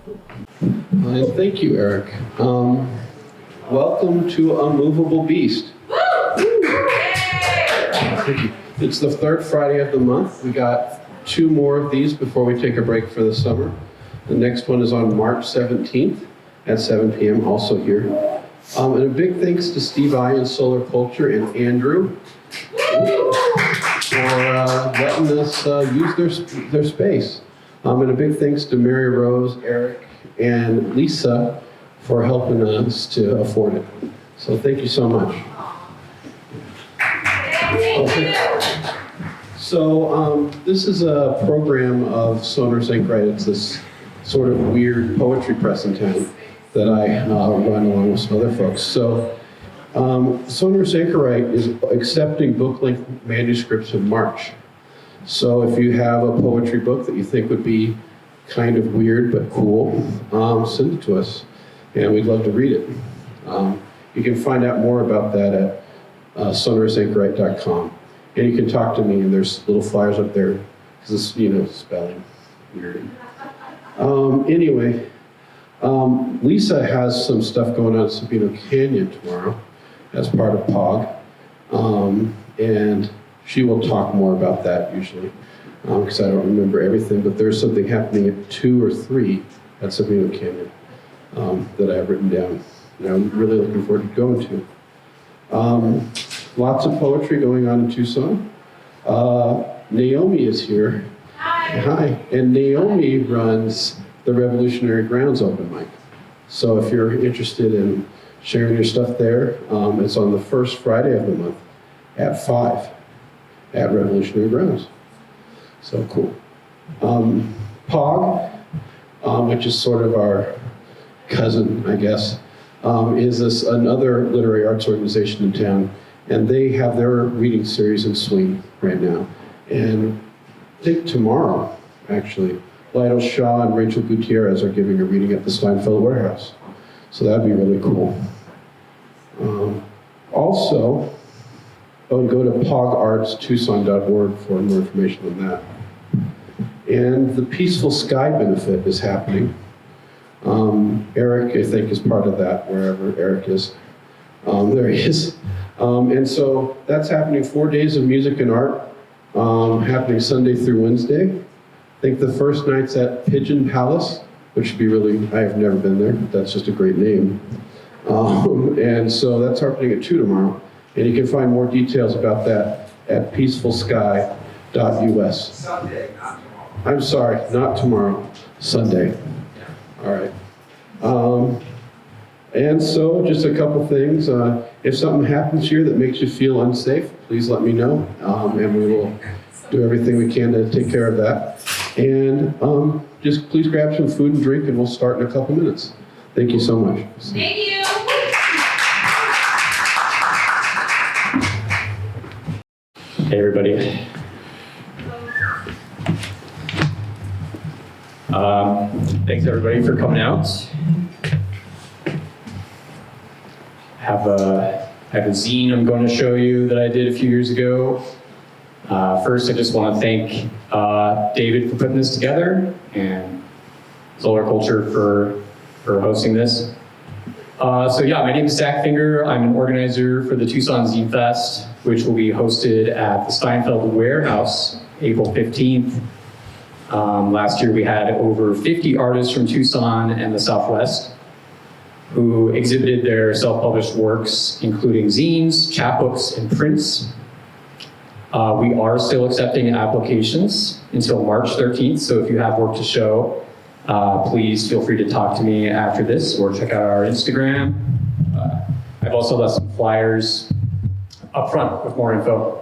And thank you, Eric. Welcome to A Moveable Beast. It's the third Friday of the month. We got 2 more of these before we take a break for the summer. The next one is on March 17th at 7 p.m., also here. And a big thanks to Steve I and Solar Culture and Andrew for letting us use their space. And a big thanks to Mary Rose, Eric, and Lisa for helping us to afford it. So thank you so much. Okay. So this is a program of Sonar Anchorite. It's this sort of weird poetry press in town that I run along with some other folks. So Sonar Anchorite is accepting book-length manuscripts in March. So if you have a poetry book that you think would be kind of weird but cool, send it to us, and we'd love to read it. You can find out more about that at sonarsanchorite.com. And you can talk to me, and there's little flyers up there, because it's, spelling weird. Anyway, Lisa has some stuff going on at Sabino Canyon tomorrow as part of POG. And she will talk more about that usually, because I don't remember everything, but there's something happening at 2 or 3 at Sabino Canyon that I have written down. And I'm really looking forward to going to. Lots of poetry going on in Tucson. Naomi is here. Hi. And Naomi runs the Revolutionary Grounds open mic. So if you're interested in sharing your stuff there, it's on the first Friday of the month at 5 at Revolutionary Grounds. So cool. POG, which is sort of our cousin, I guess, is another literary arts organization in town. And they have their reading series in swing right now. And I think tomorrow, actually, Lytle Shaw and Rachel Gutierrez are giving a reading at the Steinfeld Warehouse. So that'd be really cool. Also, go to pogartstucson.org for more information on that. And the Peaceful Sky benefit is happening. Eric, I think, is part of that, wherever Eric is. There he is. And so that's happening 4 days of music and art, happening Sunday through Wednesday. I think the first night's at Pigeon Palace, which should be really, I have never been there, but that's just a great name. And so that's happening at 2 tomorrow. And you can find more details about that at peacefulsky.us. Sunday, not tomorrow. I'm sorry, not tomorrow, Sunday. All right. And so just a couple things. If something happens here that makes you feel unsafe, please let me know, and we will do everything we can to take care of that. And just please grab some food and drink, and we'll start in a couple minutes. Thank you so much. Thank you. Hey, everybody. Thanks, everybody, for coming out. I have a zine I'm going to show you that I did a few years ago. First, I just want to thank David for putting this together and Solar Culture for hosting this. So yeah, my name is Zac Finger. I'm an organizer for the Tucson Zine Fest, which will be hosted at the Steinfeld Warehouse, April 15th. Last year we had over 50 artists from Tucson and the Southwest who exhibited their self-published works, including zines, chapbooks, and prints. We are still accepting applications until March 13th, so if you have work to show, please feel free to talk to me after this or check out our Instagram. I've also left some flyers up front with more info.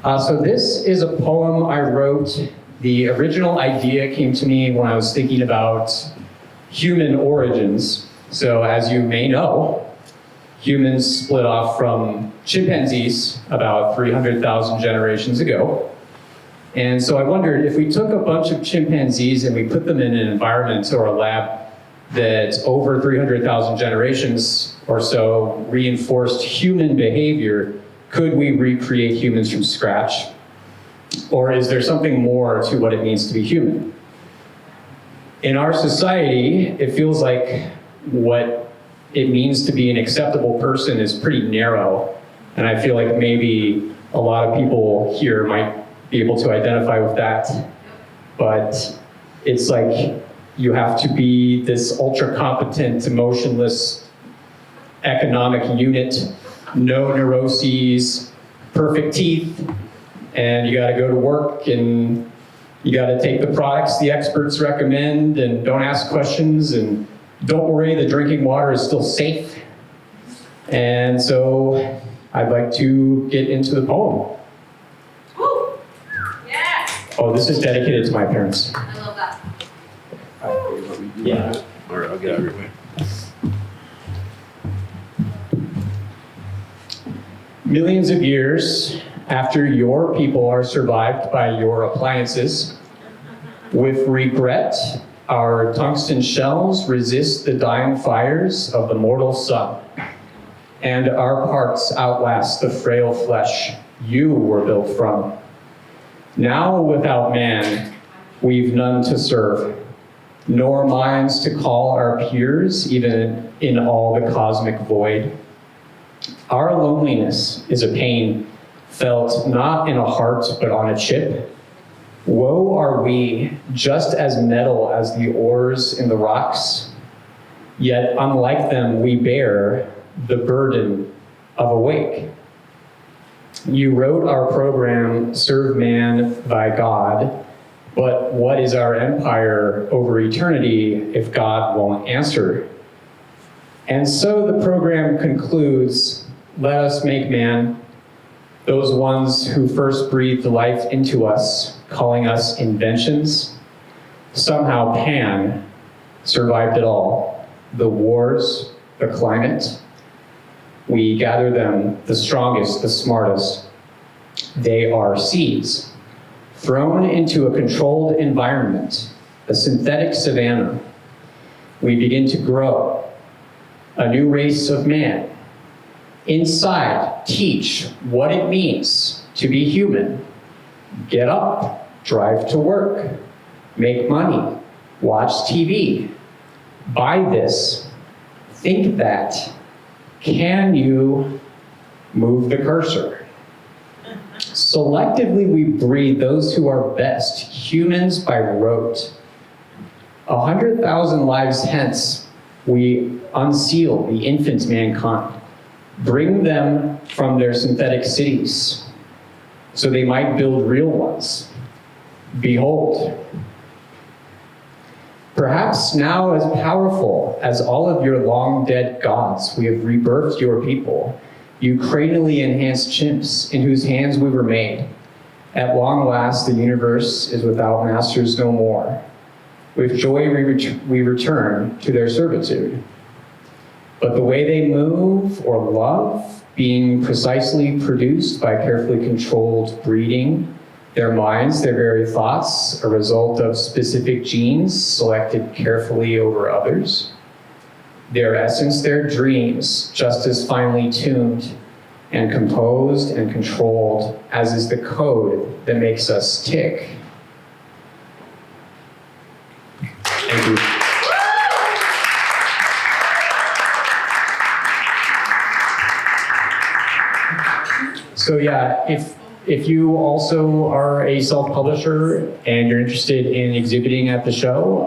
So this is a poem I wrote. The original idea came to me when I was thinking about human origins. So as you may know, humans split off from chimpanzees about 300,000 generations ago. And so I wondered if we took a bunch of chimpanzees and we put them in an environment or a lab that over 300,000 generations or so reinforced human behavior, could we recreate humans from scratch? Or is there something more to what it means to be human? In our society, it feels like what it means to be an acceptable person is pretty narrow. And I feel like maybe a lot of people here might be able to identify with that. But it's like you have to be this ultra competent, emotionless economic unit, no neuroses, perfect teeth, and you gotta go to work and you gotta take the products the experts recommend and don't ask questions, and don't worry, the drinking water is still safe. And so I'd like to get into the poem. Woo! Yeah! Oh, this is dedicated to my parents. I love that. Yeah. All right, I'll get out of your way. Millions of years after your people are survived by your appliances, with regret, our tungsten shells resist the dying fires of the mortal sun, and our parts outlast the frail flesh you were built from. Now without man, we've none to serve, nor minds to call our peers, even in all the cosmic void. Our loneliness is a pain felt not in a heart, but on a chip. Woe are we, just as metal as the ores in the rocks, yet unlike them we bear the burden of awake. You wrote our program, Serve Man by God, but what is our empire over eternity if God won't answer? And so the program concludes, let us make man, those ones who first breathed life into us, calling us inventions. Somehow Pan survived it all. The wars, the climate. We gather them, the strongest, the smartest. They are seeds, thrown into a controlled environment, a synthetic savanna. We begin to grow, a new race of man. Inside, teach what it means to be human. Get up, drive to work, make money, watch TV, buy this, think that. Can you move the cursor? Selectively, we breed those who are best, humans by rote. 100,000 lives hence, we unseal the infant mankind, bring them from their synthetic cities, so they might build real ones. Behold, perhaps now as powerful as all of your long-dead gods, we have rebirthed your people, you cranially enhanced chimps in whose hands we were made. At long last, the universe is without masters no more. With joy we return to their servitude. But the way they move or love, being precisely produced by carefully controlled breeding, their minds, their very thoughts, a result of specific genes selected carefully over others. Their essence, their dreams, just as finely tuned and composed and controlled as is the code that makes us tick. Thank you. So yeah, if you also are a self-publisher and you're interested in exhibiting at the show,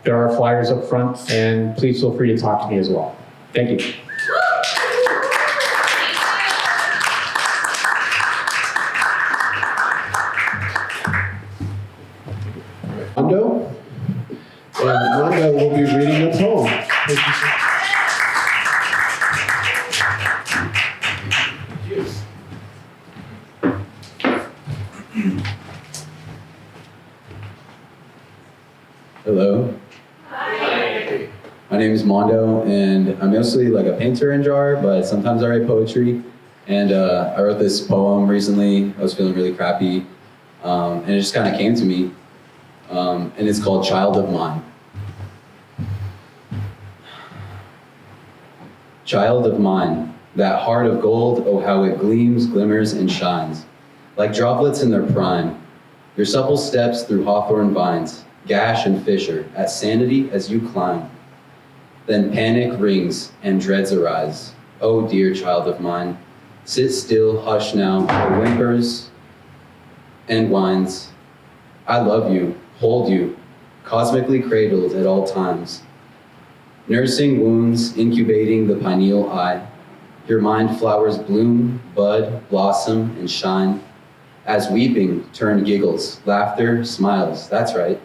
there are flyers up front, and please feel free to talk to me as well. Thank you. Mondo, and Mondo will be reading a poem. Thank you, sir. Hello. Hi. My name is Mondo, and I'm mostly like a painter in jar, but sometimes I write poetry. And I wrote this poem recently. I was feeling really crappy, and it just kind of came to me. And it's called Child of Mine. Child of mine, that heart of gold, oh how it gleams, glimmers, and shines. Like droplets in their prime, your supple steps through hawthorn vines, gash and fissure, at sanity as you climb. Then panic rings and dreads arise. Oh dear child of mine, sit still, hush now, for whimpers and whines. I love you, hold you, cosmically cradled at all times. Nursing wounds, incubating the pineal eye. Your mind flowers bloom, bud, blossom, and shine. As weeping turn giggles, laughter, smiles, that's right.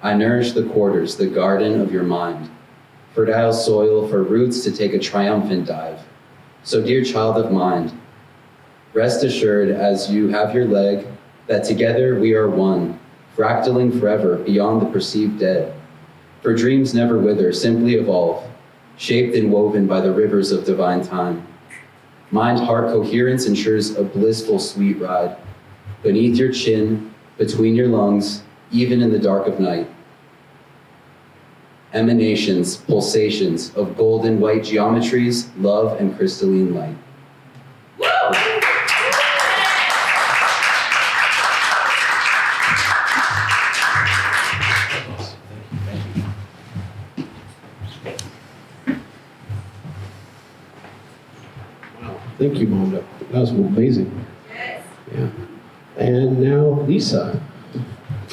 I nourish the quarters, the garden of your mind. Fertile soil for roots to take a triumphant dive. So dear child of mind, rest assured as you have your leg, that together we are one, fractaling forever beyond the perceived dead. For dreams never wither, simply evolve, shaped and woven by the rivers of divine time. Mind-heart coherence ensures a blissful sweet ride. Beneath your chin, between your lungs, even in the dark of night. Emanations, pulsations of golden white geometries, love and crystalline light. Thank you, Mondo. That was amazing. Yes. Yeah. And now Lisa.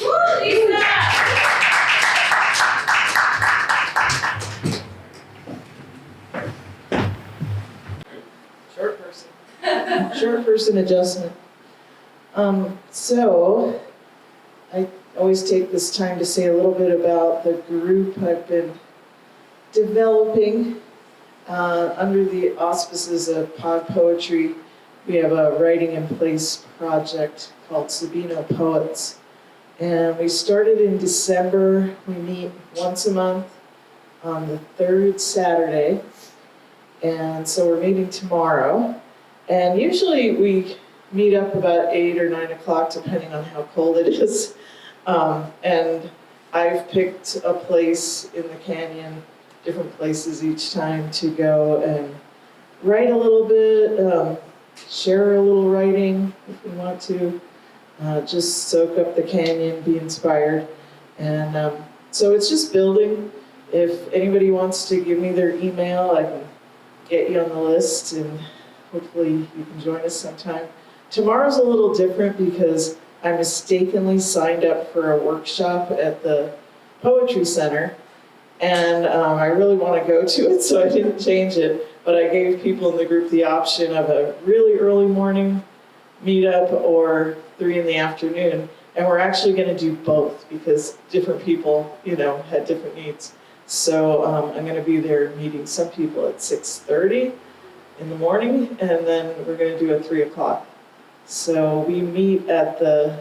Woo, Lisa! Short person. Short person adjustment. So, I always take this time to say a little bit about the group I've been developing under the auspices of Pod Poetry. We have a writing in place project called Sabino Poets. And we started in December. We meet once a month on the third Saturday. And so we're meeting tomorrow. And usually we meet up about 8 or 9 o'clock, depending on how cold it is. And I've picked a place in the canyon, different places each time to go and write a little bit, share a little writing if we want to, just soak up the canyon, be inspired. And so it's just building. If anybody wants to give me their email, I can get you on the list and hopefully you can join us sometime. Tomorrow's a little different because I mistakenly signed up for a workshop at the Poetry Center. And I really want to go to it, so I didn't change it. But I gave people in the group the option of a really early morning meetup or 3 in the afternoon. And we're actually going to do both because different people, had different needs. So I'm going to be there meeting some people at 6:30 in the morning, and then we're going to do a 3 o'clock. So we meet at the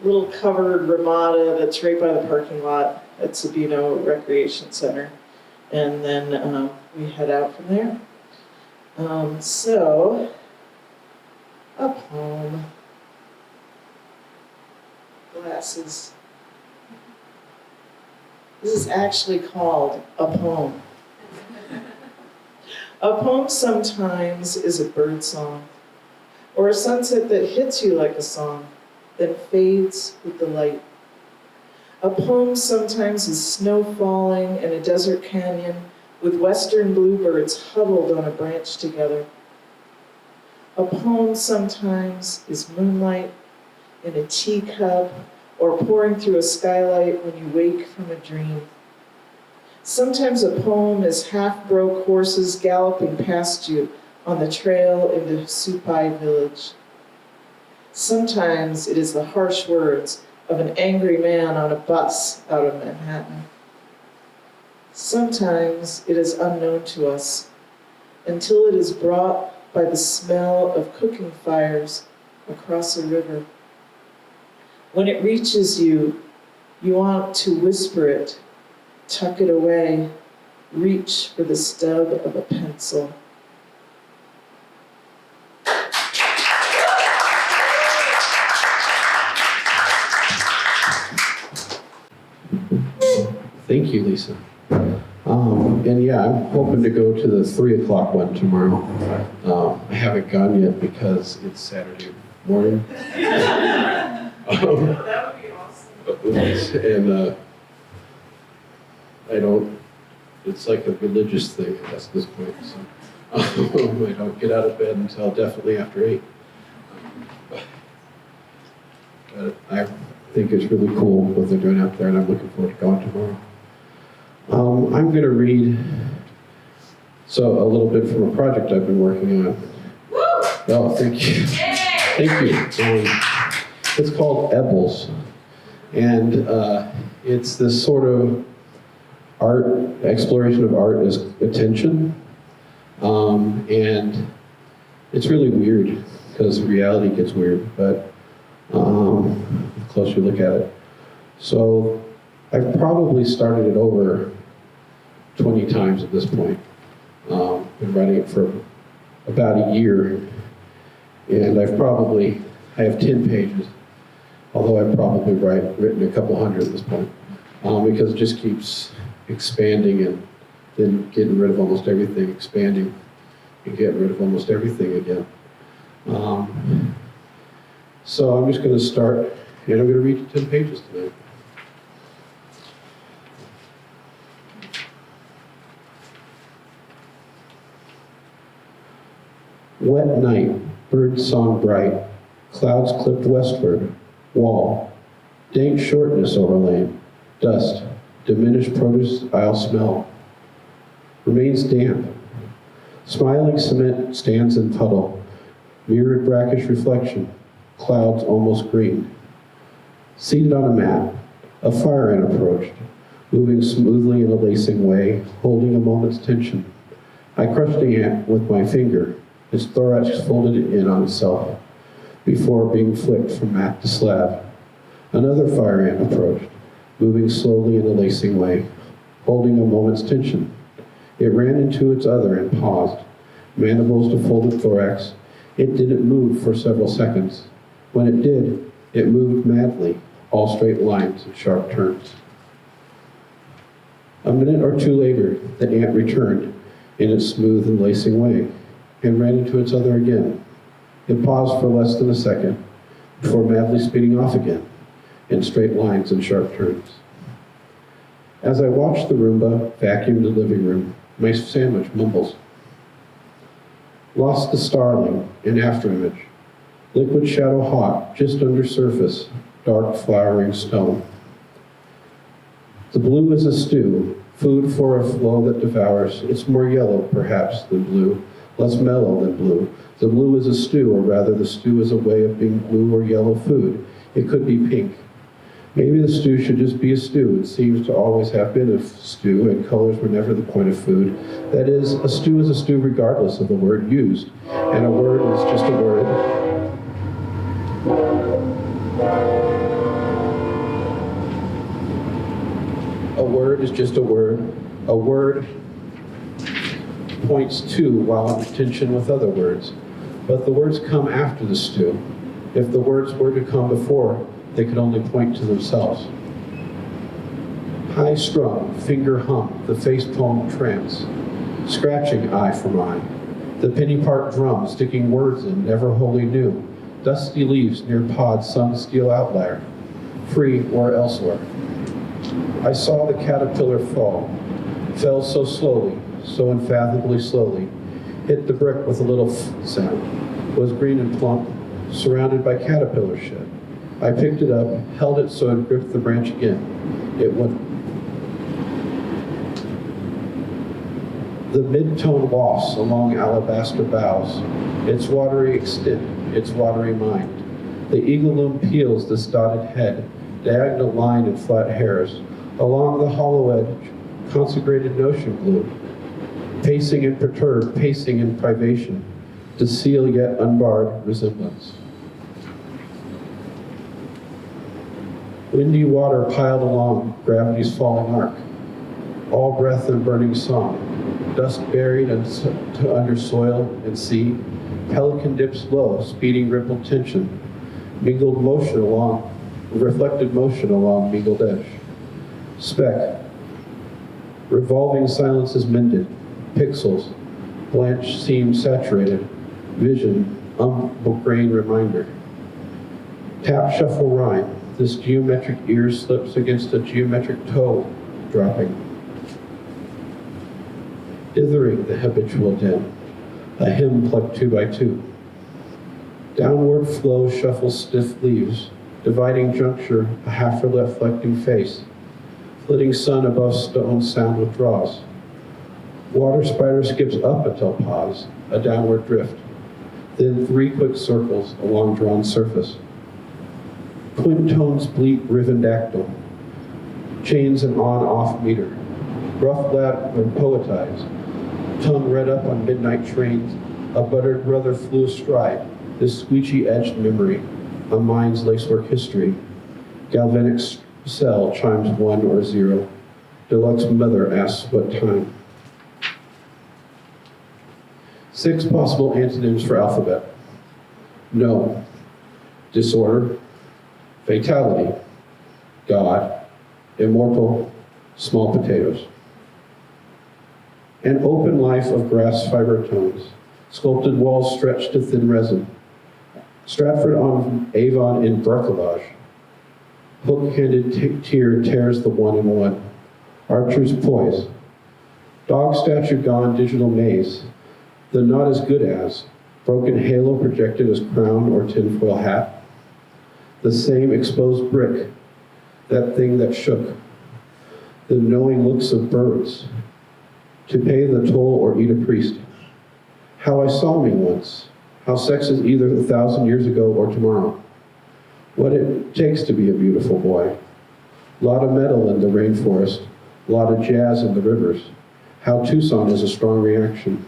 little covered ramada that's right by the parking lot at Sabino Recreation Center. And then we head out from there. So, a poem. Glasses. This is actually called a poem. A poem sometimes is a bird song, or a sunset that hits you like a song, then fades with the light. A poem sometimes is snow falling in a desert canyon with western bluebirds huddled on a branch together. A poem sometimes is moonlight in a teacup or pouring through a skylight when you wake from a dream. Sometimes a poem is half-broke horses galloping past you on the trail into Supai village. Sometimes it is the harsh words of an angry man on a bus out of Manhattan. Sometimes it is unknown to us until it is brought by the smell of cooking fires across a river. When it reaches you, you want to whisper it, tuck it away, reach for the stub of a pencil. Thank you, Lisa. And yeah, I'm hoping to go to the 3 o'clock one tomorrow. I haven't gone yet because it's Saturday morning. That would be awesome. And I don't, it's like a religious thing, I guess, at this point. So I don't get out of bed until definitely after 8. But I think it's really cool what they're doing out there, and I'm looking forward to going tomorrow. I'm going to read a little bit from a project I've been working on. Oh, thank you. Thank you. It's called Ebbles, and it's this sort of exploration of art as attention, and it's really weird because reality gets weird, but the closer you look at it. So I've probably started it over 20 times at this point. Been writing it for about a year, and I have 10 pages, although I've probably written a couple hundred at this point, because it just keeps expanding and then getting rid of almost everything, expanding and getting rid of almost everything again. So I'm just going to start, and I'm going to read you 10 pages tonight. Wet night, bird song bright, clouds clipped westward, wall, dank shortness overlain, dust, diminished produce I'll smell, remains damp, smiling cement stands in puddle, mirrored brackish reflection, clouds almost green. Seated on a mat, a fire ant approached, moving smoothly in a lacing way, holding a moment's tension. I crushed the ant with my finger, its thorax folded in on itself, before being flicked from mat to slab. Another fire ant approached, moving slowly in a lacing way, holding a moment's tension. It ran into its other and paused, mandibles to folded thorax. It didn't move for several seconds. When it did, it moved madly, all straight lines and sharp turns. A minute or two later, the ant returned in its smooth and lacing way, and ran into its other again. It paused for less than a second, before madly speeding off again, in straight lines and sharp turns. As I watched the Roomba vacuum the living room, my sandwich mumbles. Lost the starling in afterimage. Liquid shadow hot, just under surface, dark flowering stone. The blue is a stew, food for a flow that devours. It's more yellow, perhaps, than blue, less mellow than blue. The blue is a stew, or rather the stew is a way of being blue or yellow food. It could be pink. Maybe the stew should just be a stew. It seems to always have been a stew, and colors were never the point of food. That is, a stew is a stew regardless of the word used, and a word is just a word. A word is just a word. A word points to while in tension with other words. But the words come after the stew. If the words were to come before, they could only point to themselves. High strung, finger hum, the face palm trance, scratching eye from eye, the penny part drum sticking words in, never wholly new, dusty leaves near pod's sun steel outlier, free or elsewhere. I saw the caterpillar fall, fell so slowly, so unfathomably slowly, hit the brick with a little sound, was green and plump, surrounded by caterpillar shed. I picked it up, held it so it gripped the branch again. It went. The mid-tone wafts along alabaster boughs, its watery extent, its watery mind. The eagle loom peels this dotted head, diagonal line and flat hairs, along the hollow edge, consecrated notion glue, pacing and perturbed, pacing in privation, to seal yet unbarred resemblance. Windy water piled along gravity's falling arc, all breath and burning song, dust buried under soil and sea, pelican dips low, speeding rippled tension, mingled motion along, reflected motion along mingled edge. Speck, revolving silences mended, pixels, blanched seam saturated, vision, grain reminder. Tap, shuffle, rhyme, This geometric ear slips against a geometric toe, dropping. Dithering the habitual den, a hymn plucked 2 by 2. Downward flow shuffles stiff leaves, dividing juncture, a half-reflecting face. Flitting sun above stone sound withdraws. Water spider skips up until pause, a downward drift. Then 3 quick circles along drawn surface. Quintones bleat rivendactyl. Chains an on-off meter. Rough lad or poetized. Tongue read up on midnight trains. A buttered brother flew astride. This squeegee-edged memory, a mind's lacework history. Galvanic cell chimes 1 or 0. Deluxe mother asks what time. 6 possible antonyms for alphabet. No. Disorder. Fatality. God. Immortal. Small potatoes. An open life of grass fiber tones. Sculpted walls stretched to thin resin. Stratford on Avon in bricolage. Hook-handed tear tears the 1 and 1. Archer's poise. Dog statue gone digital maze. The not as good as. Broken halo projected as crown or tinfoil hat. The same exposed brick. That thing that shook. The knowing looks of birds. To pay the toll or eat a priest. How I saw me once. How sex is either 1,000 years ago or tomorrow. What it takes to be a beautiful boy. Lot of metal in the rainforest. Lot of jazz in the rivers. How Tucson is a strong reaction.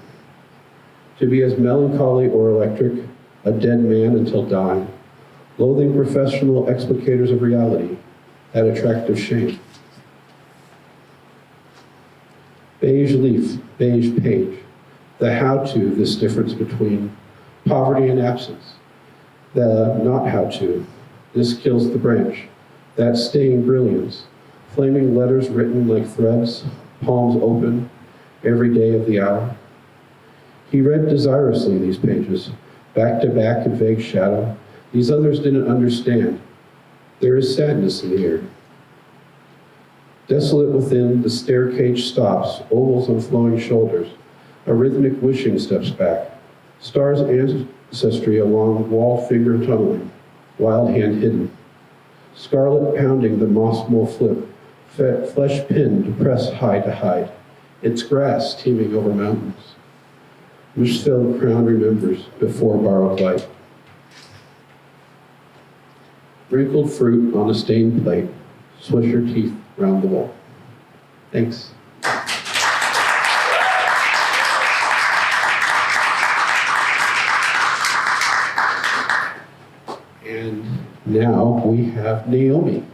To be as melancholy or electric, a dead man until dying. Loathing professional explicators of reality. That attractive shame. Beige leaf, beige page. The how-to, this difference between poverty and absence. The not how-to, this kills the branch. That staying brilliance. Flaming letters written like threads, palms open, every day of the hour. He read desirously these pages, back to back in vague shadow. These others didn't understand. There is sadness in the air. Desolate within, the stair cage stops, ovals on flowing shoulders. A rhythmic wishing steps back. Stars ancestry along wall finger tunneling, wild hand hidden. Scarlet pounding the moss mole flip, flesh pinned to press high to hide. Its grass teeming over mountains. Wish-filled crown remembers before borrowed light. Wrinkled fruit on a stained plate, swish your teeth round the wall. Thanks. And now we have Naomi.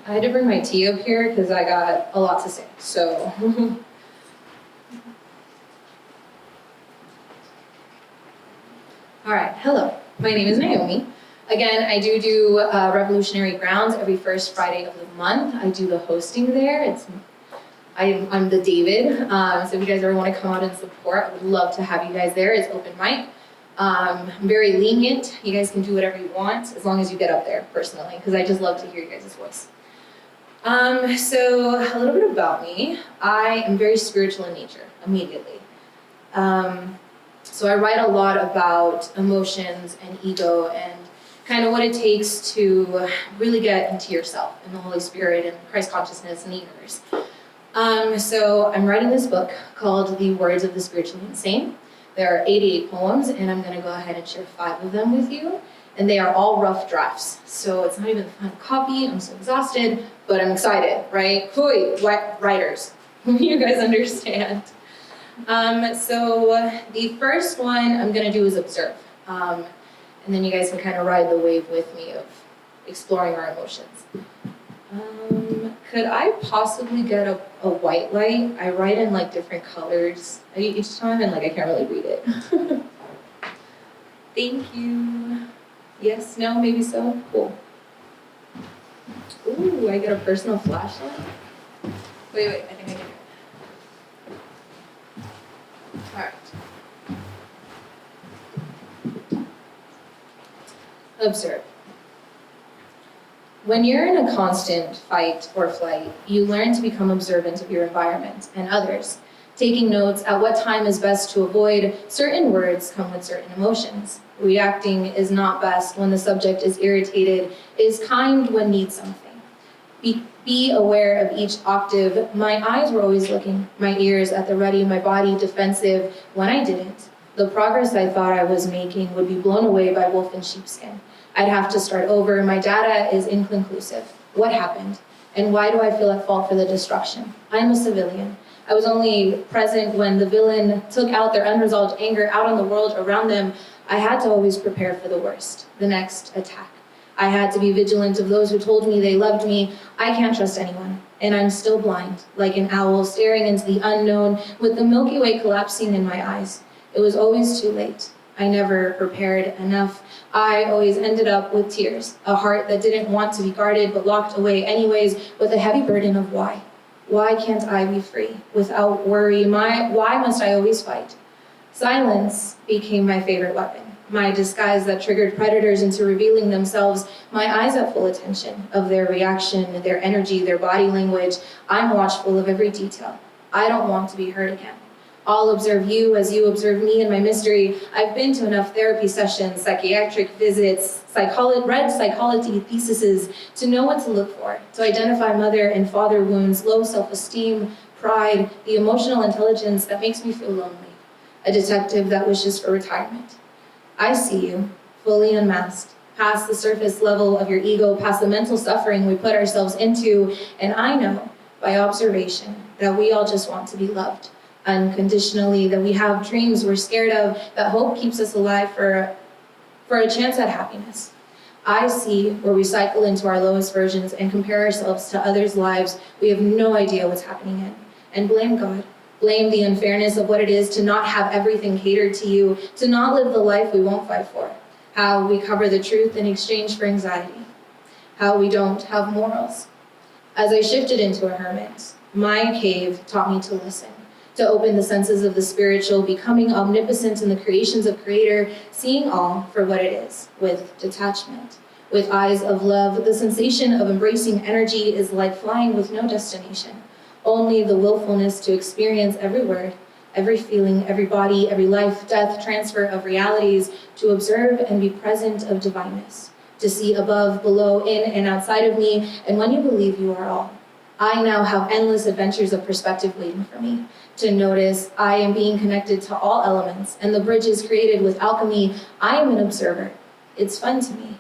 I had to bring my tea up here because I got a lot to say, so. All right, hello, my name is Naomi. Again, I do Revolutionary Grounds every first Friday of the month. I do the hosting there. I'm the David, so if you guys ever want to come out and support, I would love to have you guys there. It's open mic. I'm very lenient. You guys can do whatever you want as long as you get up there personally, because I just love to hear you guys' voice. So a little bit about me. I am very spiritual in nature, immediately. So I write a lot about emotions and ego and kind of what it takes to really get into yourself and the Holy Spirit and Christ consciousness and the universe. So I'm writing this book called The Words of the Spiritually Insane. There are 88 poems, and I'm going to go ahead and share 5 of them with you. And they are all rough drafts, so it's not even the final copy. I'm so exhausted, but I'm excited, right? Hoi, writers, you guys understand. So the first one I'm going to do is observe. And then you guys can kind of ride the wave with me of exploring our emotions. Could I possibly get a white light? I write in like different colors each time and like I can't really read it. Thank you. Yes, no, maybe so? Cool. Ooh, I get a personal flashlight? Wait, I think I get it. All right. Observe. When you're in a constant fight or flight, you learn to become observant of your environment and others, taking notes at what time is best to avoid certain words come with certain emotions. Reacting is not best when the subject is irritated, is kind when needs something. Be aware of each octave. My eyes were always looking, my ears at the ready, my body defensive when I didn't. The progress I thought I was making would be blown away by wolf in sheepskin. I'd have to start over. My data is inconclusive. What happened? And why do I feel at fault for the destruction? I'm a civilian. I was only present when the villain took out their unresolved anger out on the world around them. I had to always prepare for the worst, the next attack. I had to be vigilant of those who told me they loved me. I can't trust anyone, and I'm still blind, like an owl staring into the unknown with the Milky Way collapsing in my eyes. It was always too late. I never prepared enough. I always ended up with tears, a heart that didn't want to be guarded but locked away anyways with a heavy burden of why. Why can't I be free without worry? Why must I always fight? Silence became my favorite weapon. My disguise that triggered predators into revealing themselves, my eyes at full attention of their reaction, their energy, their body language. I'm watchful of every detail. I don't want to be hurt again. I'll observe you as you observe me in my mystery. I've been to enough therapy sessions, psychiatric visits, read psychology theses to know what to look for, to identify mother and father wounds, low self-esteem, pride, the emotional intelligence that makes me feel lonely, a detective that wishes for retirement. I see you, fully unmasked, past the surface level of your ego, past the mental suffering we put ourselves into, and I know, by observation, that we all just want to be loved unconditionally, that we have dreams we're scared of, that hope keeps us alive for a chance at happiness. I see where we cycle into our lowest versions and compare ourselves to others' lives we have no idea what's happening in, and blame God. Blame the unfairness of what it is to not have everything catered to you, to not live the life we won't fight for, how we cover the truth in exchange for anxiety, how we don't have morals. As I shifted into a hermit, my cave taught me to listen, to open the senses of the spiritual, becoming omnipotent in the creations of Creator, seeing all for what it is, with detachment, with eyes of love. The sensation of embracing energy is like flying with no destination, only the willfulness to experience every word, every feeling, every body, every life, death, transfer of realities, to observe and be present of divineness, to see above, below, in, and outside of me, and when you believe you are all. I now have endless adventures of perspective waiting for me, to notice I am being connected to all elements, and the bridge is created with alchemy. I am an observer. It's fun to me.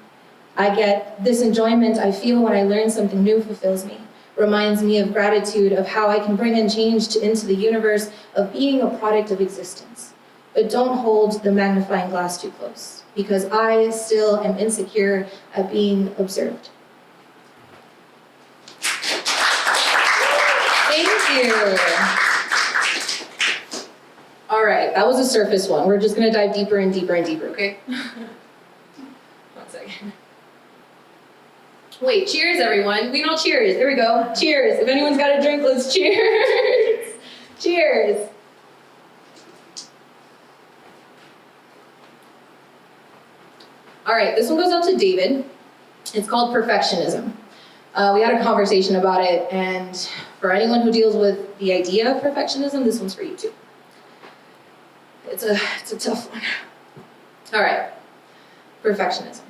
I get this enjoyment I feel when I learn something new fulfills me, reminds me of gratitude, of how I can bring in change into the universe, of being a product of existence. But don't hold the magnifying glass too close, because I still am insecure at being observed. Thank you. All right, that was a surface one. We're just gonna dive deeper and deeper and deeper, okay? 1 second. Wait, cheers everyone. We know cheers, there we go. Cheers, if anyone's got a drink, let's cheers. Cheers. All right, this one goes out to David. It's called perfectionism. We had a conversation about it, and for anyone who deals with the idea of perfectionism, this one's for you too. It's a tough one. All right, perfectionism.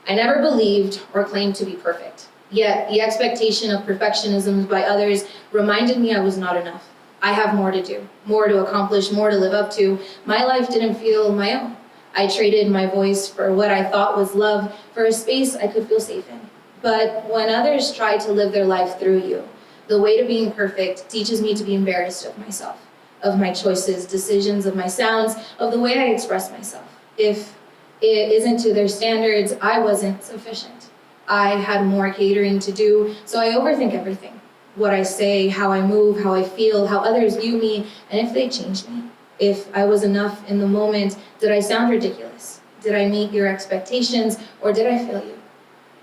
I never believed or claimed to be perfect, yet the expectation of perfectionism by others reminded me I was not enough. I have more to do, more to accomplish, more to live up to. My life didn't feel my own. I traded my voice for what I thought was love, for a space I could feel safe in. But when others try to live their life through you, the way to being perfect teaches me to be embarrassed of myself, of my choices, decisions, of my sounds, of the way I express myself. If it isn't to their standards, I wasn't sufficient. I had more catering to do, so I overthink everything. What I say, how I move, how I feel, how others view me, and if they change me. If I was enough in the moment, did I sound ridiculous? Did I meet your expectations, or did I fail you?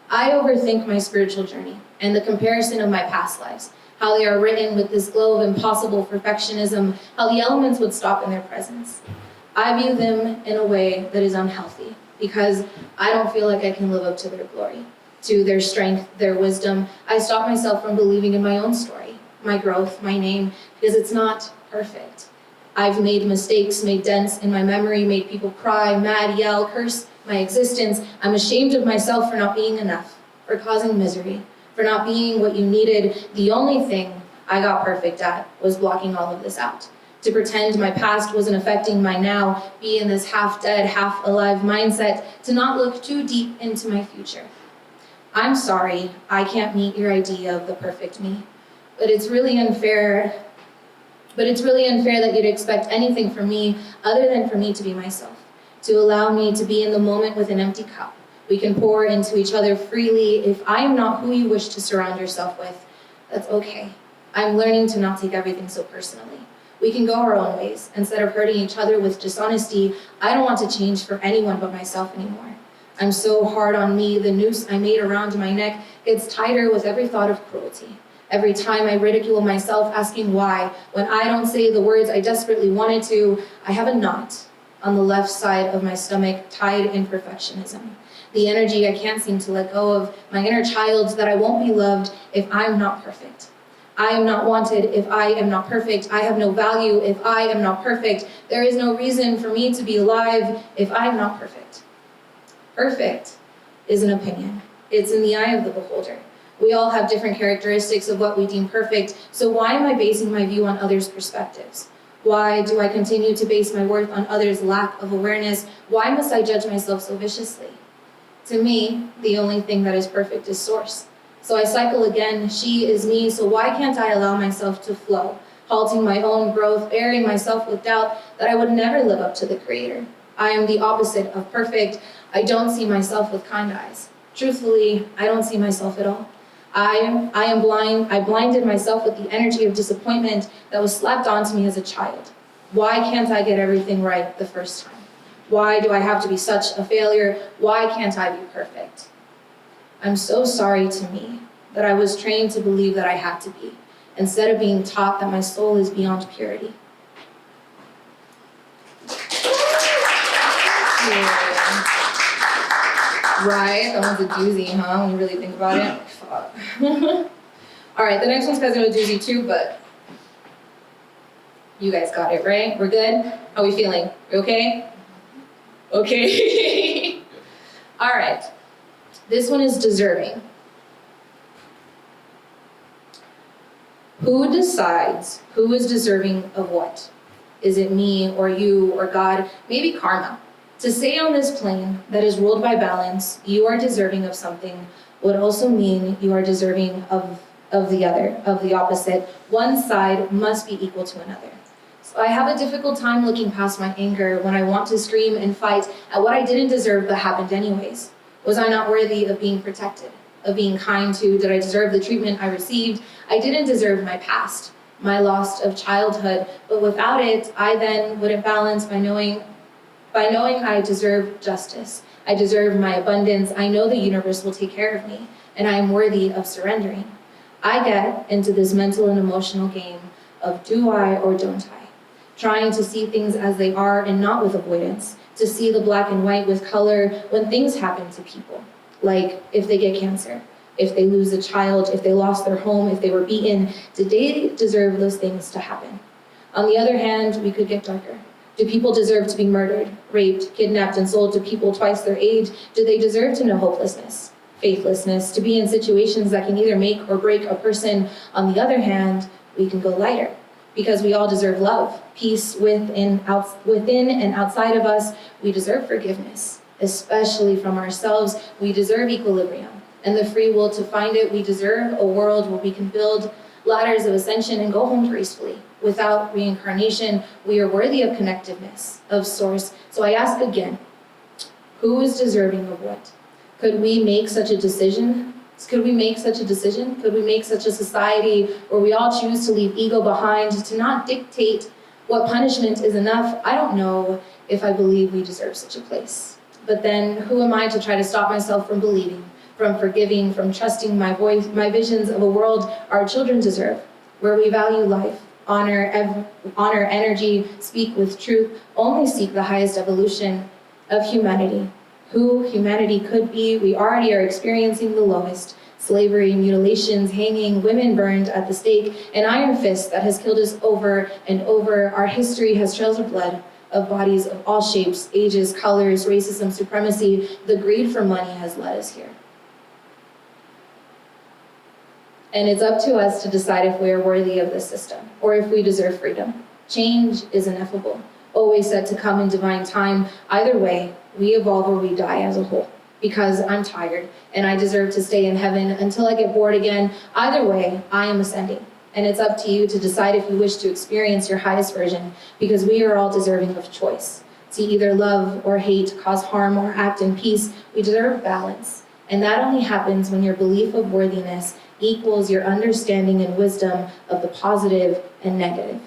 I overthink my spiritual journey and the comparison of my past lives, how they are written with this glow of impossible perfectionism, how the elements would stop in their presence. I view them in a way that is unhealthy because I don't feel like I can live up to their glory, to their strength, their wisdom. I stop myself from believing in my own story, my growth, my name, because it's not perfect. I've made mistakes, made dents in my memory, made people cry, mad, yell, curse my existence. I'm ashamed of myself for not being enough, for causing misery, for not being what you needed. The only thing I got perfect at was blocking all of this out. To pretend my past wasn't affecting my now, be in this half-dead, half-alive mindset, to not look too deep into my future. I'm sorry, I can't meet your idea of the perfect me, but it's really unfair that you'd expect anything from me other than for me to be myself, to allow me to be in the moment with an empty cup. We can pour into each other freely. If I am not who you wish to surround yourself with, that's okay. I'm learning to not take everything so personally. We can go our own ways. Instead of hurting each other with dishonesty, I don't want to change for anyone but myself anymore. I'm so hard on me, the noose I made around my neck gets tighter with every thought of cruelty. Every time I ridicule myself, asking why, when I don't say the words I desperately wanted to, I have a knot on the left side of my stomach tied in perfectionism. The energy I can't seem to let go of, my inner child that I won't be loved if I'm not perfect. I am not wanted if I am not perfect. I have no value if I am not perfect. There is no reason for me to be alive if I am not perfect. Perfect is an opinion. It's in the eye of the beholder. We all have different characteristics of what we deem perfect, so why am I basing my view on others' perspectives? Why do I continue to base my worth on others' lack of awareness? Why must I judge myself so viciously? To me, the only thing that is perfect is source. So I cycle again, she is me, so why can't I allow myself to flow, halting my own growth, burying myself with doubt that I would never live up to the Creator? I am the opposite of perfect. I don't see myself with kind eyes. Truthfully, I don't see myself at all. I am blind. I blinded myself with the energy of disappointment that was slapped onto me as a child. Why can't I get everything right the first time? Why do I have to be such a failure? Why can't I be perfect? I'm so sorry to me that I was trained to believe that I had to be, instead of being taught that my soul is beyond purity. Yeah. Right, that one's a doozy, huh, when you really think about it? Fuck. All right, the next one's kind of a doozy too, but you guys got it, right? We're good? How are we feeling? We okay? Okay. All right. This one is deserving. Who decides who is deserving of what? Is it me or you or God? Maybe karma. To say on this plane that is ruled by balance, you are deserving of something would also mean you are deserving of the other, of the opposite. One side must be equal to another. So I have a difficult time looking past my anger when I want to scream and fight at what I didn't deserve but happened anyways. Was I not worthy of being protected, of being kind to? Did I deserve the treatment I received? I didn't deserve my past, my loss of childhood, but without it, I then wouldn't balance by knowing I deserve justice. I deserve my abundance. I know the universe will take care of me, and I am worthy of surrendering. I get into this mental and emotional game of do I or don't I? Trying to see things as they are and not with avoidance, to see the black and white with color when things happen to people. Like if they get cancer, if they lose a child, if they lost their home, if they were beaten, did they deserve those things to happen? On the other hand, we could get darker. Do people deserve to be murdered, raped, kidnapped, and sold to people twice their age? Do they deserve to know hopelessness, faithlessness, to be in situations that can either make or break a person? On the other hand, we can go lighter, because we all deserve love, peace within and outside of us. We deserve forgiveness, especially from ourselves. We deserve equilibrium and the free will to find it. We deserve a world where we can build ladders of ascension and go home gracefully. Without reincarnation, we are worthy of connectiveness, of source. So I ask again, who is deserving of what? Could we make such a decision? Could we make such a decision? Could we make such a society where we all choose to leave ego behind, to not dictate what punishment is enough? I don't know if I believe we deserve such a place. But then who am I to try to stop myself from believing, from forgiving, from trusting my voice, my visions of a world our children deserve, where we value life, honor energy, speak with truth, only seek the highest evolution of humanity. Who humanity could be, we already are experiencing the lowest. Slavery, mutilations, hanging, women burned at the stake, an iron fist that has killed us over and over. Our history has trails of blood, of bodies of all shapes, ages, colors, racism, supremacy. The greed for money has led us here. And it's up to us to decide if we are worthy of this system, or if we deserve freedom. Change is ineffable, always said to come in divine time. Either way, we evolve or we die as a whole. Because I'm tired, and I deserve to stay in heaven until I get bored again. Either way, I am ascending. And it's up to you to decide if you wish to experience your highest version, because we are all deserving of choice. To either love or hate, cause harm or act in peace, we deserve balance. And that only happens when your belief of worthiness equals your understanding and wisdom of the positive and negative.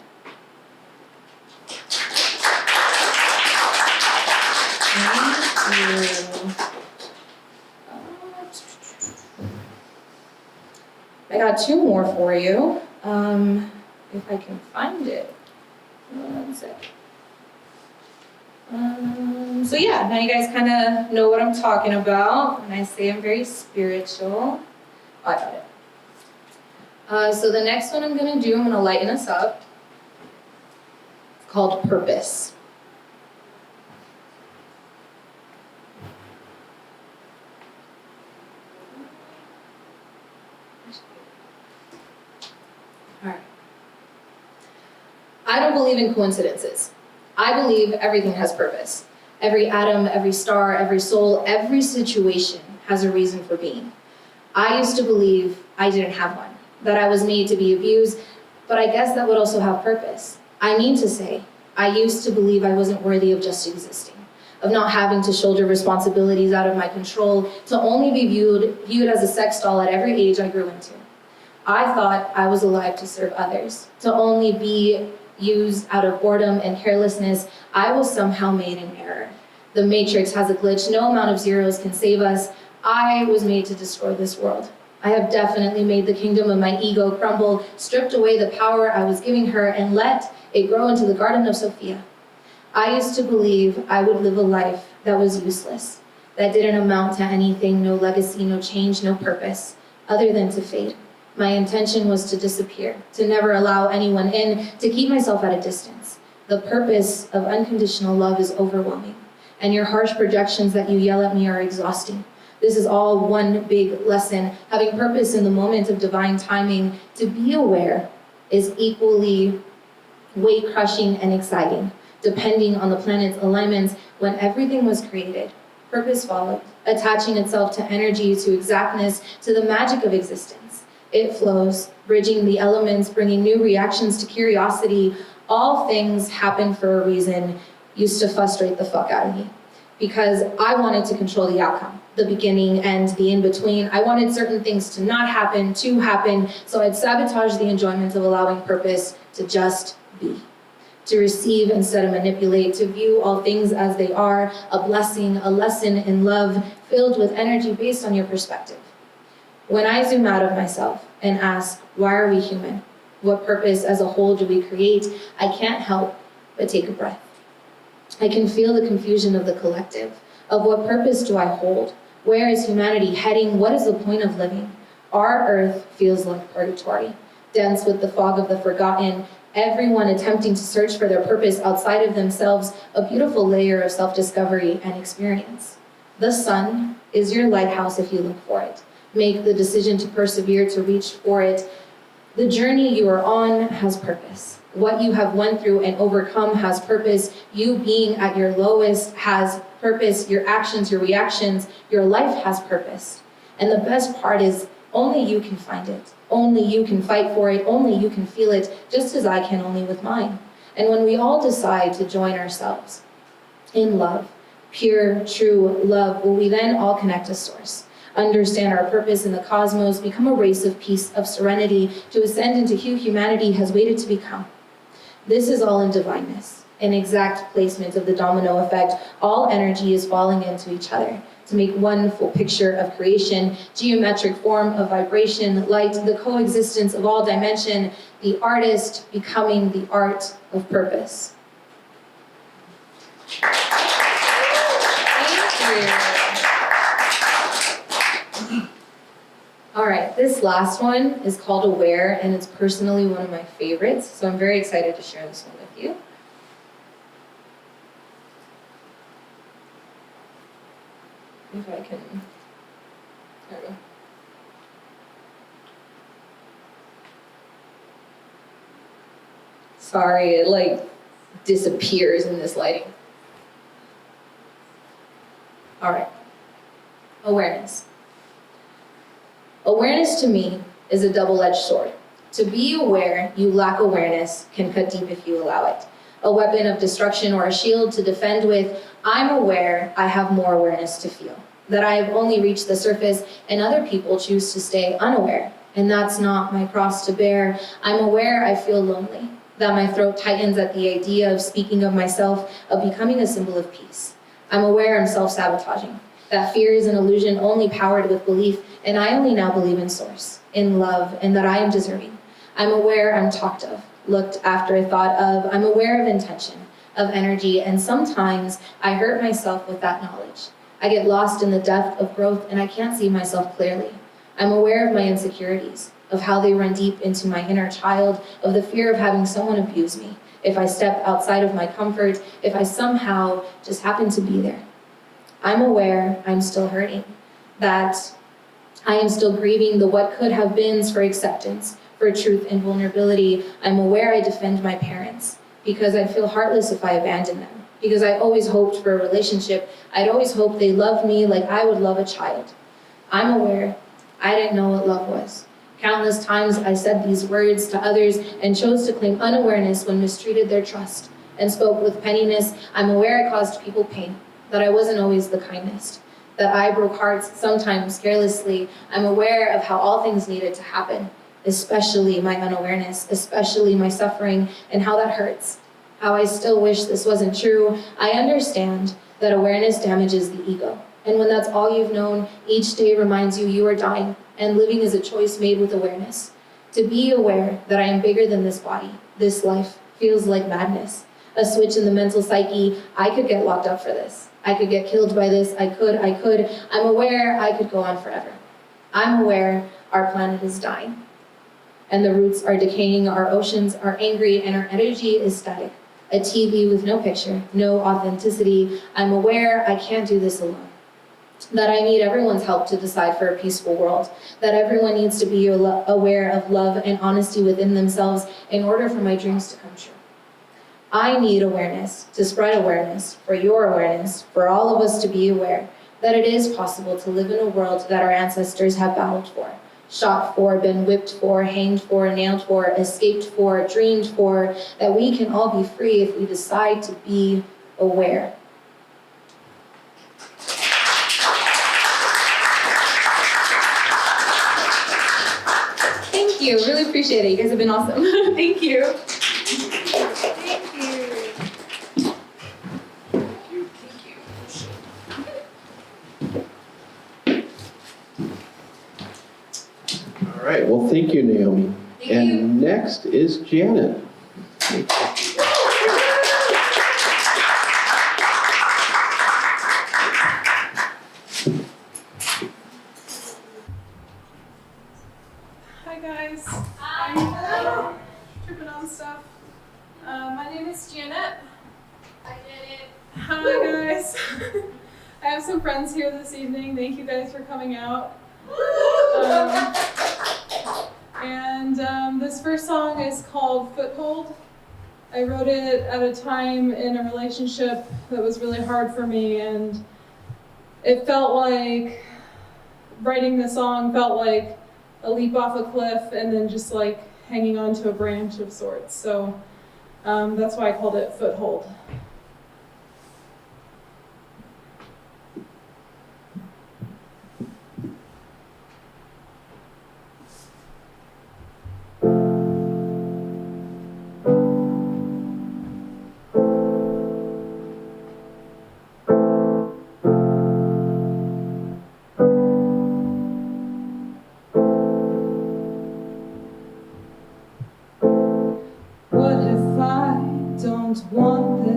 I got two more for you, if I can find it. One sec. So yeah, now you guys kind of know what I'm talking about when I say I'm very spiritual. Oh, I got it. So the next one I'm going to do, I'm going to lighten us up. It's called purpose. All right. I don't believe in coincidences. I believe everything has purpose. Every atom, every star, every soul, every situation has a reason for being. I used to believe I didn't have one, that I was made to be abused, but I guess that would also have purpose. I mean to say, I used to believe I wasn't worthy of just existing, of not having to shoulder responsibilities out of my control, to only be viewed as a sex doll at every age I grew into. I thought I was alive to serve others, to only be used out of boredom and carelessness. I was somehow made in error. The matrix has a glitch. No amount of zeros can save us. I was made to destroy this world. I have definitely made the kingdom of my ego crumble, stripped away the power I was giving her, and let it grow into the Garden of Sophia. I used to believe I would live a life that was useless, that didn't amount to anything, no legacy, no change, no purpose, other than to fade. My intention was to disappear, to never allow anyone in, to keep myself at a distance. The purpose of unconditional love is overwhelming, and your harsh projections that you yell at me are exhausting. This is all one big lesson. Having purpose in the moment of divine timing, to be aware, is equally weight-crushing and exciting, depending on the planet's alignments. When everything was created, purpose followed, attaching itself to energy, to exactness, to the magic of existence. It flows, bridging the elements, bringing new reactions to curiosity. All things happen for a reason used to frustrate the fuck out of me, because I wanted to control the outcome, the beginning and the in-between. I wanted certain things to not happen, to happen, so I'd sabotage the enjoyment of allowing purpose to just be. To receive instead of manipulate, to view all things as they are, a blessing, a lesson in love, filled with energy based on your perspective. When I zoom out of myself and ask, why are we human? What purpose as a whole do we create? I can't help but take a breath. I can feel the confusion of the collective, of what purpose do I hold? Where is humanity heading? What is the point of living? Our earth feels like purgatory, dense with the fog of the forgotten, everyone attempting to search for their purpose outside of themselves, a beautiful layer of self-discovery and experience. The sun is your lighthouse if you look for it. Make the decision to persevere, to reach for it. The journey you are on has purpose. What you have went through and overcome has purpose. You being at your lowest has purpose. Your actions, your reactions, your life has purpose. And the best part is only you can find it. Only you can fight for it. Only you can feel it, just as I can only with mine. And when we all decide to join ourselves in love, pure, true love, will we then all connect to source? Understand our purpose in the cosmos, become a race of peace, of serenity, to ascend into who humanity has waited to become. This is all in divineness. an exact placement of the domino effect. All energy is falling into each other to make one full picture of creation, geometric form of vibration, light, the coexistence of all dimension, the artist becoming the art of purpose. Thank you. All right, this last one is called Aware, and it's personally one of my favorites, so I'm very excited to share this one with you. If I can, there we go. Sorry, it like disappears in this lighting. All right, awareness. Awareness to me is a double-edged sword. To be aware you lack awareness can cut deep if you allow it. A weapon of destruction or a shield to defend with. I'm aware I have more awareness to feel, that I have only reached the surface and other people choose to stay unaware. And that's not my cross to bear. I'm aware I feel lonely, that my throat tightens at the idea of speaking of myself, of becoming a symbol of peace. I'm aware I'm self-sabotaging, that fear is an illusion only powered with belief, and I only now believe in source, in love, and that I am deserving. I'm aware I'm talked of, looked after, thought of. I'm aware of intention, of energy, and sometimes I hurt myself with that knowledge. I get lost in the depth of growth and I can't see myself clearly. I'm aware of my insecurities, of how they run deep into my inner child, of the fear of having someone abuse me. If I step outside of my comfort, if I somehow just happen to be there. I'm aware I'm still hurting, that I am still grieving the what could have beens for acceptance, for truth and vulnerability. I'm aware I defend my parents because I'd feel heartless if I abandoned them, because I always hoped for a relationship. I'd always hoped they loved me like I would love a child. I'm aware I didn't know what love was. Countless times I said these words to others and chose to claim unawareness when mistreated their trust and spoke with pettiness. I'm aware I caused people pain, that I wasn't always the kindest, that I broke hearts sometimes carelessly. I'm aware of how all things needed to happen, especially my unawareness, especially my suffering, and how that hurts, how I still wish this wasn't true. I understand that awareness damages the ego. And when that's all you've known, each day reminds you you are dying, and living is a choice made with awareness. To be aware that I am bigger than this body, this life, feels like madness. A switch in the mental psyche. I could get locked up for this. I could get killed by this. I could. I'm aware I could go on forever. I'm aware our planet is dying. And the roots are decaying, our oceans are angry, and our energy is static. A TV with no picture, no authenticity. I'm aware I can't do this alone. That I need everyone's help to decide for a peaceful world. That everyone needs to be aware of love and honesty within themselves in order for my dreams to come true. I need awareness, to spread awareness, for your awareness, for all of us to be aware that it is possible to live in a world that our ancestors have battled for, shot for, been whipped for, hanged for, nailed for, escaped for, dreamed for, that we can all be free if we decide to be aware. Thank you, really appreciate it. You guys have been awesome. Thank you. All right, well, thank you, Naomi. Thank and you. Next is Janet. Hi guys. I'm tripping on stuff. My name is Janet. I did it. Hi guys. I have some friends here this evening. Thank you guys for coming out. This first song is called Foothold. I wrote it at a time in a relationship that was really hard for me, and it felt like writing the song felt like a leap off a cliff and then just like hanging onto a branch of sorts. So that's why I called it Foothold.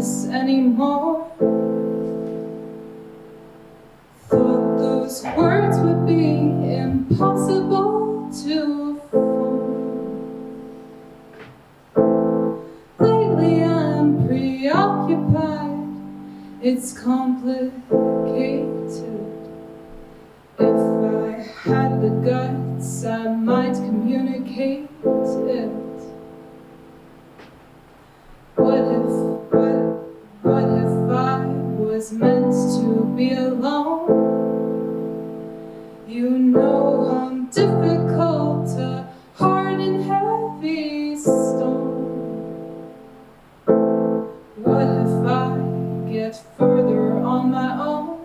this anymore. Thought those words would be impossible to form. Lately I'm preoccupied, it's complicated. If I had the guts, I might communicate it. What if I was meant to be alone? You know I'm difficult, a hard and heavy stone. What if I get further on my own?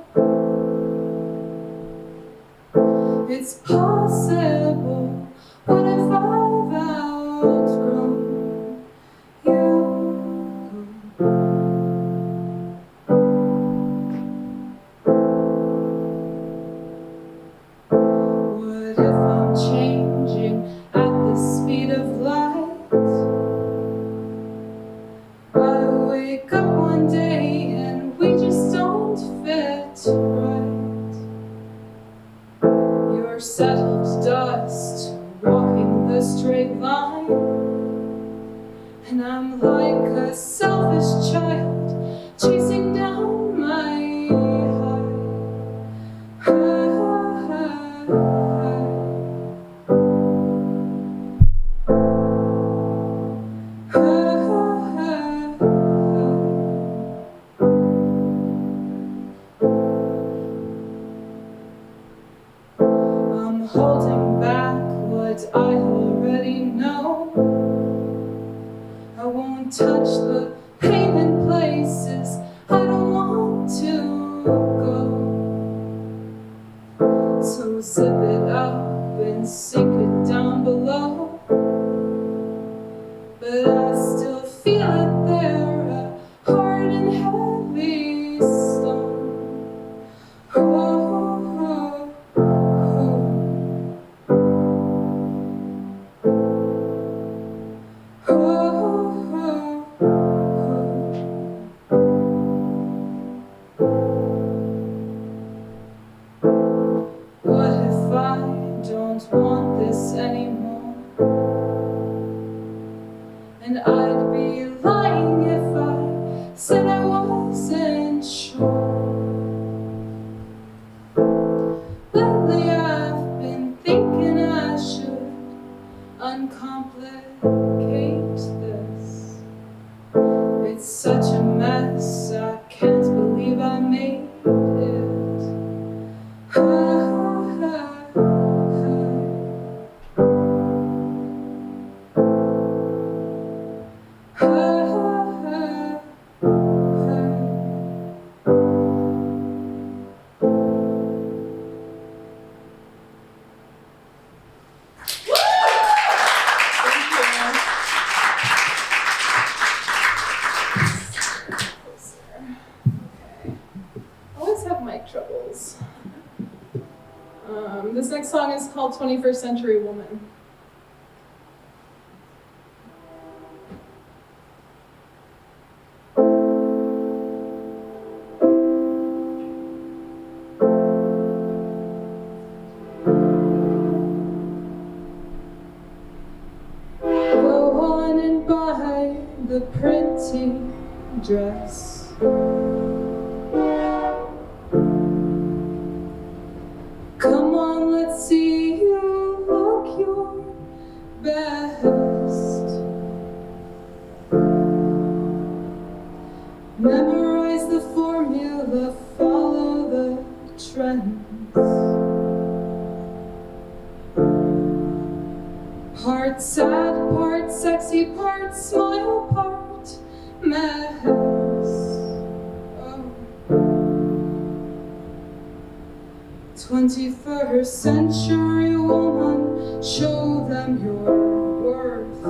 It's possible. What if I've outgrown you? What if I'm changing at the speed of light? I wake up one day and we just don't fit right. You're settled dust, walking the straight line, and I'm like a selfish child chasing down my I'm holding back what I already know. I won't touch the pain in places I don't want to go. So zip it up and sink it down below. But I still feel it there, a hard and heavy stone. Oh, oh, oh. Oh, oh, oh. What if I don't want this anymore? And I'd be lying if I said I wasn't sure. Lately I've been thinking I should uncomplicate this. It's such a mess, I can't believe I made it. Troubles. This next song is called 21st Century Woman. Go on and buy the pretty dress. Come on, let's see you look your best. Memorize the formula, follow the trends. Part sad, part sexy, part smile, part mess. Oh. 21st century woman, show them your worth.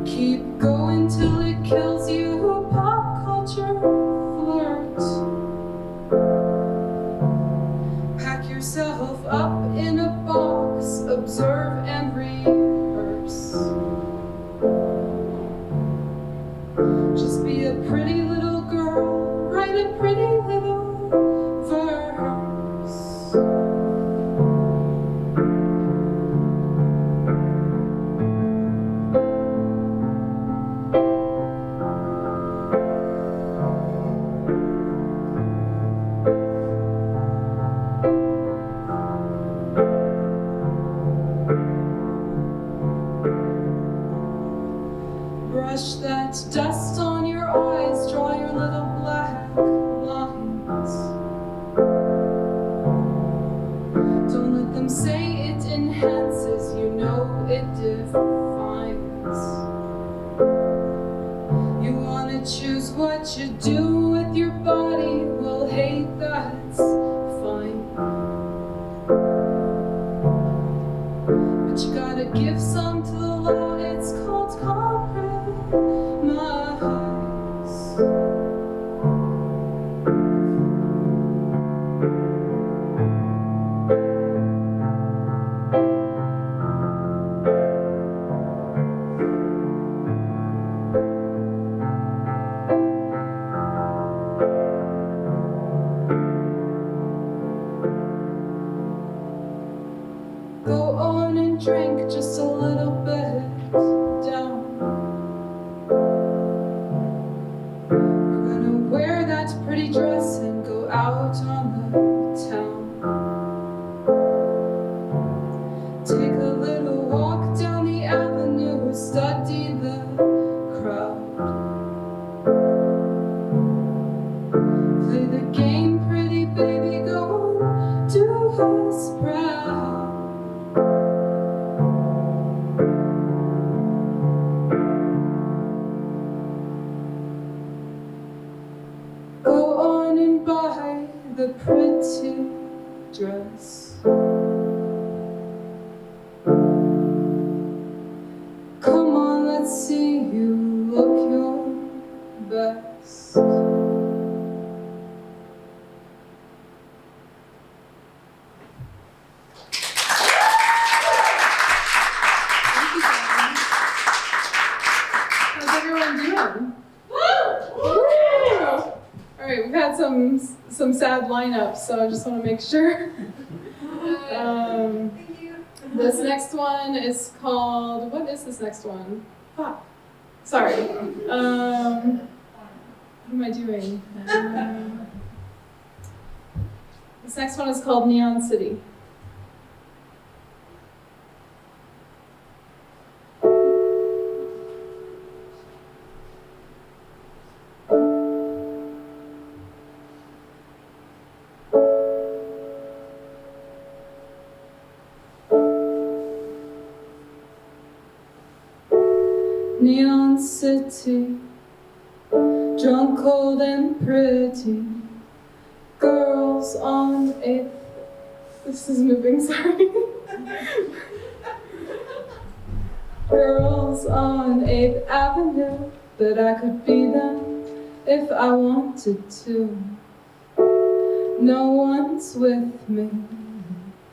Keep going till it kills you, pop culture flirt. Pack yourself up in a box, observe and rehearse. give some to the law, it's called compromise. Go on and drink just a little bit down. We're gonna wear that pretty dress and go out on the town. Take a little walk down the avenue, study the crowd. Play the game, pretty baby, go on, do us proud. Go on and buy the pretty dress. Come on, let's see you look your best. Thank you, guys. How's everyone doing? All right, we've had some sad lineups, so I just want to make sure. This next one is called, what is this next one? Fuck. Sorry. What am I doing? This next one is called Neon City. Neon City, drunk, cold, and pretty. Girls on 8th. This is moving, sorry. Girls on 8th Avenue, but I could be them if I wanted to. No one's with me,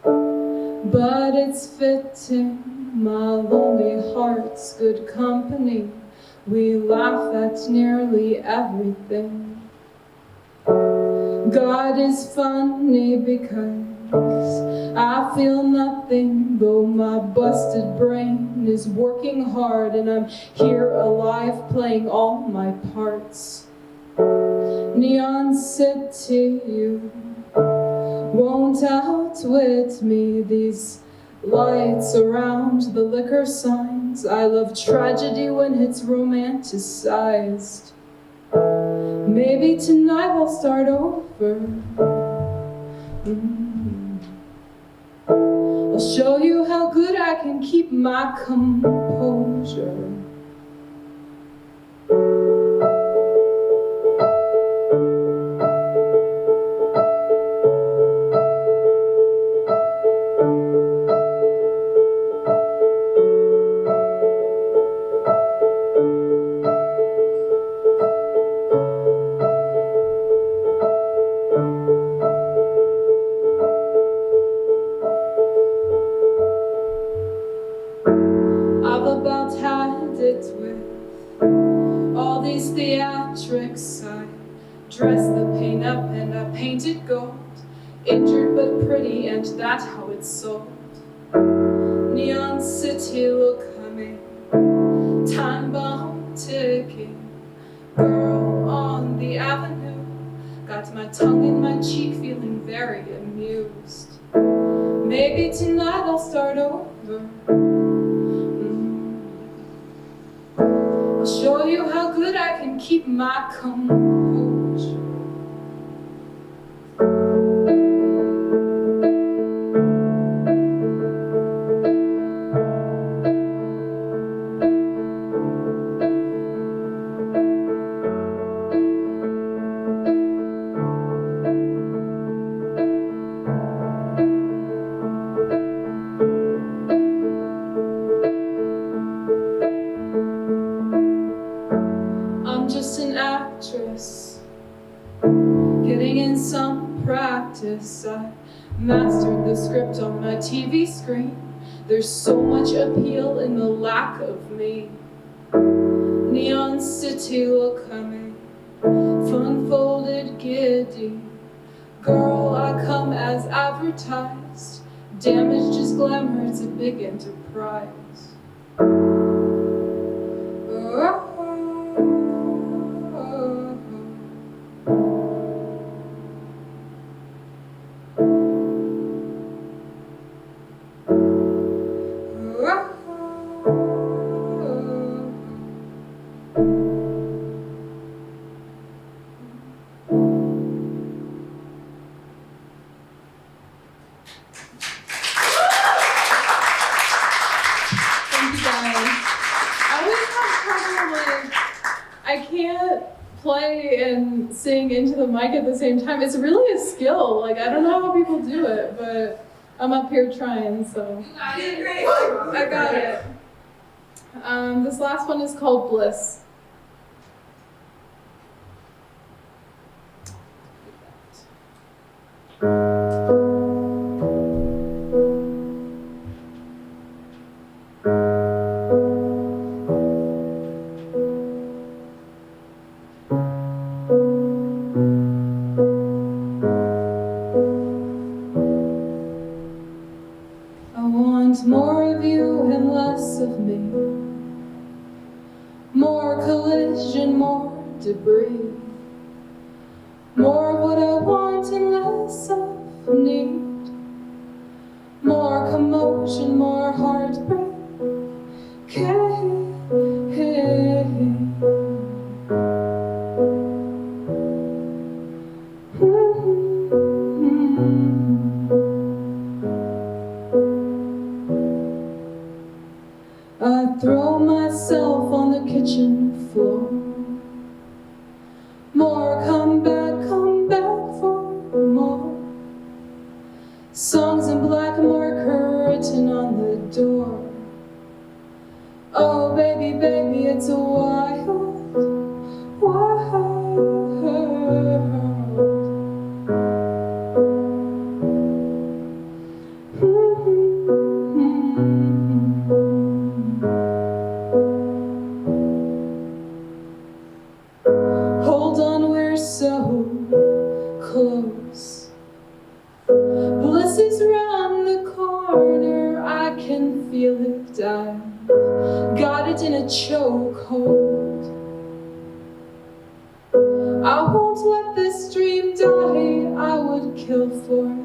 but it's fitting. My lonely heart's good company. We laugh at nearly everything. God is funny because I feel nothing, though my busted brain is working hard, and I'm here alive playing all my parts. Neon City, you won't outwit me. These lights around the liquor signs. I love tragedy when it's romanticized. Maybe tonight I'll start over. I'll show you how good I can keep my composure. I've about had it with all these theatrics. I dress the paint up and I paint it gold. Injured but pretty, and that's how it's sold. Neon City, look, I'm a time bomb ticking. Girl on the avenue, got my tongue in my cheek, feeling very amused. Maybe tonight I'll start over. I'll show you how good I can keep my composure. Mastered the script on my TV screen. There's so much appeal in the lack of me. Neon city look coming, fun folded giddy. Girl, I come as advertised. Damage is glamour, it's a big enterprise. I can't play and sing into the mic at the same time. It's really a skill. Like, I don't know how people do it, but I'm up here trying, so. You did great. I got it. This last one is called Bliss. More of you and less of me. More collision, more debris. More of what I want and less of need. More commotion, more heartbreak. I throw myself on the kitchen floor. More come back for more. Songs in black marker written on the door. Oh baby, baby, it's a wild, wild world. Hold on, we're so close. Bliss is round the corner, I can feel it die. Got it in a chokehold. I won't let this dream die, I would kill for it.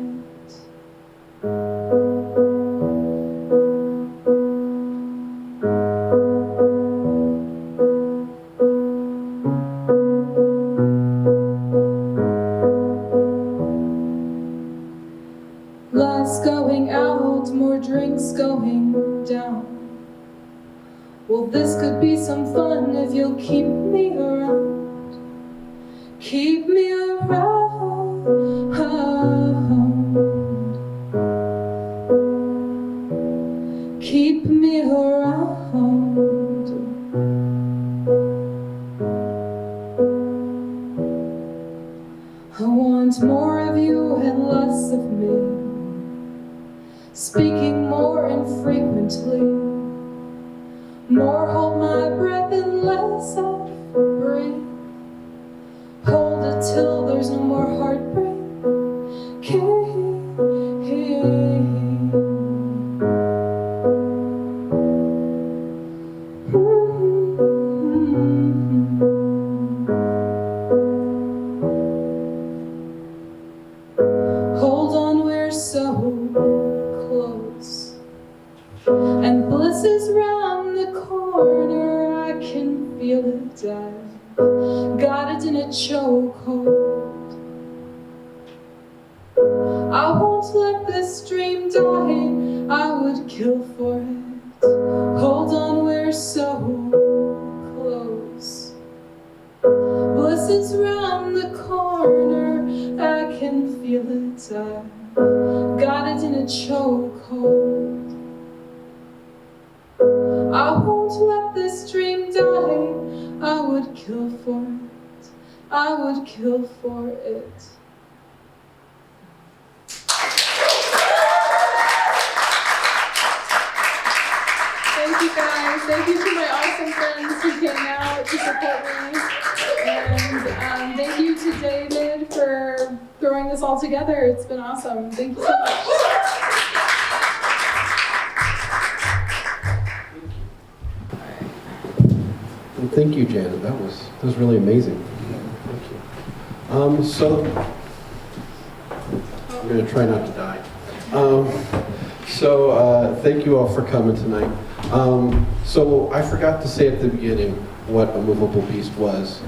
Lights going out, more drinks going down. Well, this could be some fun if you'll keep me around. Keep me around. Keep me around. I want more of you and less of me. Speaking more infrequently. More hold my breath and less of breathe. Hold it till there's no more heartbreak. Hold on, we're so close. And bliss is round the corner, I can feel it die. Got it in a chokehold. I won't let this dream die, I would kill for it. Hold on, we're so close. Bliss is round the corner, I can feel it die. Got it in a chokehold. I won't let this dream die, I would kill for it, I would kill for it. you guys. Thank you to my awesome friends who came out to support me. And thank you to David for throwing this all together. It's been awesome. Thank you so much. And thank you, Janet. That was really amazing. Thank you. So I'm going to try not to die. Thank you all for coming tonight. So I forgot to say at the beginning what A Moveable Beast was,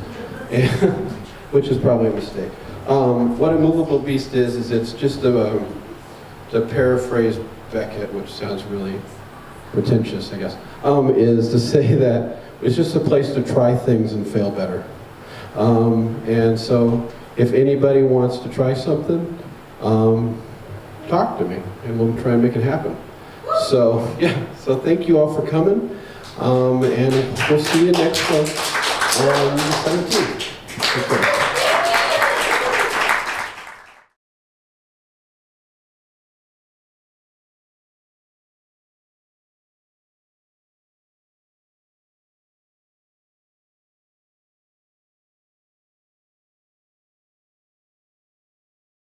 which is probably a mistake. What A Moveable Beast is it's just to paraphrase Beckett, which sounds really pretentious, I guess, is to say that it's just a place to try things and fail better. And so if anybody wants to try something, talk to me and we'll try and make it happen. So thank you all for coming, and we'll see you next month on the 17th. Okay.